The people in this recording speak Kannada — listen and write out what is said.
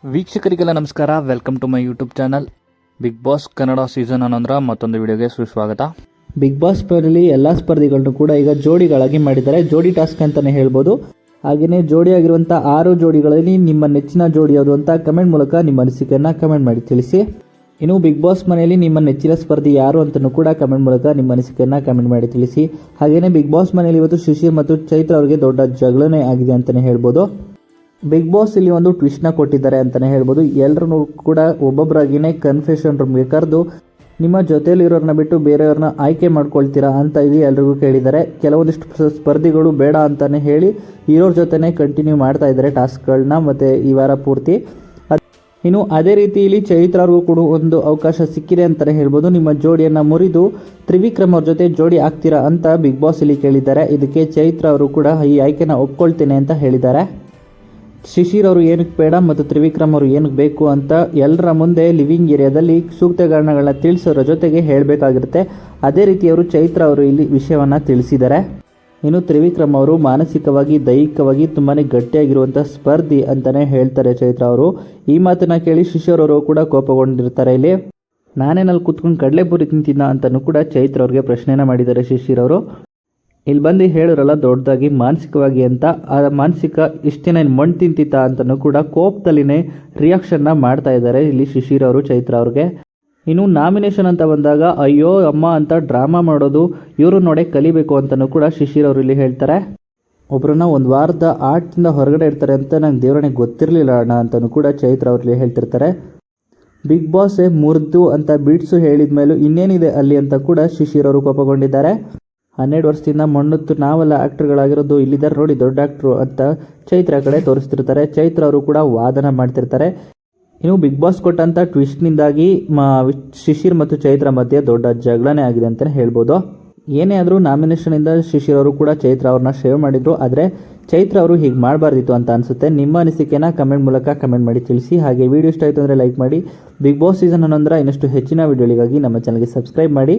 ವೀಕ್ಷಕರಿಗೆಲ್ಲ ನಮಸ್ಕಾರ. Welcome to my YouTube channel Bigg Boss Kannada season 11 ಮತ್ತೊಂದು ವಿಡಿಯೋಗೆ ಸುಸ್ವಾಗತ. ಬಿಗ್ ಬಾಸ್ ಸ್ಪರ್ಧೆಯಲ್ಲಿ ಎಲ್ಲ ಸ್ಪರ್ಧಿಗಳನ್ನು ಕೂಡ ಈಗ ಜೋಡಿಗಳಾಗಿ ಮಾಡಿದ್ದಾರೆ. ಜೋಡಿ ಟಾಸ್ಕ್ ಅಂತಲೇ ಹೇಳ್ಬೋದು. ಹಾಗೆಯೇ ಜೋಡಿಯಾಗಿರುವಂಥ 6 ಜೋಡಿಗಳಲ್ಲಿ ನಿಮ್ಮ ನೆಚ್ಚಿನ ಜೋಡಿ ಯಾವುದು ಅಂತ ಕಮೆಂಟ್ ಮೂಲಕ ನಿಮ್ಮ ಅನಿಸಿಕೆಯನ್ನು ಕಮೆಂಟ್ ಮಾಡಿ ತಿಳಿಸಿ. ಇನ್ನು ಬಿಗ್ ಬಾಸ್ ಮನೆಯಲ್ಲಿ ನಿಮ್ಮ ನೆಚ್ಚಿನ ಸ್ಪರ್ಧಿ ಯಾರು ಅಂತಲೂ ಕೂಡ ಕಮೆಂಟ್ ಮೂಲಕ ನಿಮ್ಮ ಅನಿಸಿಕೆಯನ್ನು ಕಮೆಂಟ್ ಮಾಡಿ ತಿಳಿಸಿ. ಹಾಗೆಯೇ ಬಿಗ್ ಬಾಸ್ ಮನೆಯಲ್ಲಿ ಇವತ್ತು ಶಿಶಿರ್ ಮತ್ತು ಚೈತ್ರ ಅವರಿಗೆ ದೊಡ್ಡ ಜಗಳನೇ ಆಗಿದೆ ಅಂತಲೇ ಹೇಳ್ಬೋದು. ಬಿಗ್ ಬಾಸ್ ಇಲ್ಲಿ ಒಂದು ಟ್ವಿಸ್ಟ್ನ ಕೊಟ್ಟಿದ್ದಾರೆ ಅಂತಲೇ ಹೇಳ್ಬೋದು. ಎಲ್ಲರೂ ಕೂಡ ಒಬ್ಬೊಬ್ಬರಾಗಿಯೇ ಕನ್ಫೆಷನ್ ರೂಮ್ಗೆ ಕರೆದು ನಿಮ್ಮ ಜೊತೆಯಲ್ಲಿರೋರನ್ನ ಬಿಟ್ಟು ಬೇರೆಯವ್ರನ್ನ ಆಯ್ಕೆ ಮಾಡ್ಕೊಳ್ತೀರಾ ಅಂತ ಇಲ್ಲಿ ಎಲ್ರಿಗೂ ಕೇಳಿದ್ದಾರೆ. ಕೆಲವೊಂದಿಷ್ಟು ಸ್ಪರ್ಧಿಗಳು ಬೇಡ ಅಂತಲೇ ಹೇಳಿ ಇರೋರ ಜೊತೆನೇ ಕಂಟಿನ್ಯೂ ಮಾಡ್ತಾ ಇದ್ದಾರೆ ಟಾಸ್ಕ್ಗಳನ್ನ ಮತ್ತು ಈ ವಾರ ಪೂರ್ತಿ. ಇನ್ನು ಅದೇ ರೀತಿ ಇಲ್ಲಿ ಚೈತ್ರ ಅವ್ರಿಗೂ ಕೂಡ ಒಂದು ಅವಕಾಶ ಸಿಕ್ಕಿದೆ ಅಂತಲೇ ಹೇಳ್ಬೋದು. ನಿಮ್ಮ ಜೋಡಿಯನ್ನು ಮುರಿದು ತ್ರಿವಿಕ್ರಮ್ ಅವ್ರ ಜೊತೆ ಜೋಡಿ ಆಗ್ತೀರಾ ಅಂತ ಬಿಗ್ ಬಾಸ್ ಇಲ್ಲಿ ಕೇಳಿದ್ದಾರೆ. ಇದಕ್ಕೆ ಚೈತ್ರ ಅವರು ಕೂಡ ಈ ಆಯ್ಕೆನ ಒಪ್ಕೊಳ್ತೇನೆ ಅಂತ ಹೇಳಿದ್ದಾರೆ. ಶಿಶಿರ್ ಅವರು ಏನಕ್ಕೆ ಬೇಡ ಮತ್ತು ತ್ರಿವಿಕ್ರಮ್ ಅವರು ಏನಕ್ಕೆ ಬೇಕು ಅಂತ ಎಲ್ಲರ ಮುಂದೆ ಲಿವಿಂಗ್ ಏರಿಯಾದಲ್ಲಿ ಸೂಕ್ತ ಕಾರಣಗಳನ್ನ ತಿಳಿಸೋರ ಜೊತೆಗೆ ಹೇಳಬೇಕಾಗಿರುತ್ತೆ. ಅದೇ ರೀತಿ ಅವರು ಚೈತ್ರ ಅವರು ಇಲ್ಲಿ ವಿಷಯವನ್ನು ತಿಳಿಸಿದ್ದಾರೆ. ಇನ್ನು ತ್ರಿವಿಕ್ರಮ್ ಅವರು ಮಾನಸಿಕವಾಗಿ ದೈಹಿಕವಾಗಿ ತುಂಬಾ ಗಟ್ಟಿಯಾಗಿರುವಂಥ ಸ್ಪರ್ಧಿ ಅಂತಲೇ ಹೇಳ್ತಾರೆ ಚೈತ್ರ ಅವರು. ಈ ಮಾತನ್ನು ಕೇಳಿ ಶಿಶಿರ್ ಅವರು ಕೂಡ ಕೋಪಗೊಂಡಿರ್ತಾರೆ. ಇಲ್ಲಿ ನಾನೇನಲ್ಲಿ ಕೂತ್ಕೊಂಡು ಕಡಲೆಪುರಿ ತಿಂತಿದ್ದ ಅಂತಲೂ ಕೂಡ ಚೈತ್ರ ಅವ್ರಿಗೆ ಪ್ರಶ್ನೆನ ಮಾಡಿದ್ದಾರೆ ಶಿಶಿರ್ ಅವರು. ಇಲ್ಲಿ ಬಂದು ಹೇಳಿರಲ್ಲ ದೊಡ್ಡದಾಗಿ ಮಾನಸಿಕವಾಗಿ ಅಂತ, ಆ ಮಾನಸಿಕ ಇಷ್ಟು ದಿನ ಮಣ್ಣು ತಿಂತಿತ್ತ ಅಂತಲೂ ಕೂಡ ಕೋಪದಲ್ಲಿನೇ ರಿಯಾಕ್ಷನ್ನ ಮಾಡ್ತಾ ಇದ್ದಾರೆ ಇಲ್ಲಿ ಶಿಶಿರ್ ಅವರು ಚೈತ್ರ ಅವ್ರಿಗೆ. ಇನ್ನು ನಾಮಿನೇಷನ್ ಅಂತ ಬಂದಾಗ ಅಯ್ಯೋ ಅಮ್ಮ ಅಂತ ಡ್ರಾಮಾ ಮಾಡೋದು ಇವರು ನೋಡೇ ಕಲಿಬೇಕು ಅಂತಲೂ ಕೂಡ ಶಿಶಿರ್ ಅವರು ಇಲ್ಲಿ ಹೇಳ್ತಾರೆ. ಒಬ್ಬರನ್ನ ಒಂದು ವಾರದ ಆಟದಿಂದ ಹೊರಗಡೆ ಇರ್ತಾರೆ ಅಂತ ನಂಗೆ ದೇವರೇ ಗೊತ್ತಿರಲಿಲ್ಲ ಅಣ್ಣ ಅಂತಲೂ ಕೂಡ ಚೈತ್ರ ಅವ್ರಲ್ಲಿ ಹೇಳ್ತಿರ್ತಾರೆ. ಬಿಗ್ ಬಾಸೇ ಮುರಿದು ಅಂತ ಬಿಡ್ಸು ಹೇಳಿದ ಮೇಲೂ ಇನ್ನೇನಿದೆ ಅಲ್ಲಿ ಅಂತ ಕೂಡ ಶಿಶಿರ್ ಅವರು ಕೋಪಗೊಂಡಿದ್ದಾರೆ. 12 ವರ್ಷದಿಂದ ಮಣ್ಣುತ್ತು ನಾವೆಲ್ಲ ಆ್ಯಕ್ಟರ್ಗಳಾಗಿರೋದು, ಇಲ್ಲಿದ್ದಾರೆ ನೋಡಿ ದೊಡ್ಡ ಆ್ಯಕ್ಟ್ರು ಅಂತ ಚೈತ್ರ ಕಡೆ ತೋರಿಸ್ತಿರ್ತಾರೆ. ಚೈತ್ರ ಅವರು ಕೂಡ ವಾದನ ಮಾಡ್ತಿರ್ತಾರೆ. ಇನ್ನು ಬಿಗ್ ಬಾಸ್ ಕೊಟ್ಟಂಥ ಟ್ವಿಸ್ಟ್ನಿಂದಾಗಿ ಶಿಶಿರ್ ಮತ್ತು ಚೈತ್ರ ಮಧ್ಯೆ ದೊಡ್ಡ ಜಗಳನೇ ಆಗಿದೆ ಅಂತಲೇ ಹೇಳ್ಬೋದು. ಏನೇ ಆದರೂ ನಾಮಿನೇಷನಿಂದ ಶಿಶಿರ್ ಅವರು ಕೂಡ ಚೈತ್ರ ಅವ್ರನ್ನ ಶೇವ್ ಮಾಡಿದ್ರು. ಆದರೆ ಚೈತ್ರ ಅವರು ಹೀಗೆ ಮಾಡಬಾರ್ದಿತ್ತು ಅಂತ ಅನಿಸುತ್ತೆ. ನಿಮ್ಮ ಅನಿಸಿಕೆನ ಕಮೆಂಟ್ ಮೂಲಕ ಕಮೆಂಟ್ ಮಾಡಿ ತಿಳಿಸಿ. ಹಾಗೆ ವಿಡಿಯೋ ಇಷ್ಟ ಆಯಿತು ಅಂದರೆ ಲೈಕ್ ಮಾಡಿ. ಬಿಗ್ ಬಾಸ್ ಸೀಸನ್ 11 ಇನ್ನಷ್ಟು ಹೆಚ್ಚಿನ ವಿಡಿಯೋಗಳಿಗಾಗಿ ನಮ್ಮ ಚಾನಲ್ಗೆ ಸಬ್ಸ್ಕ್ರೈಬ್ ಮಾಡಿ.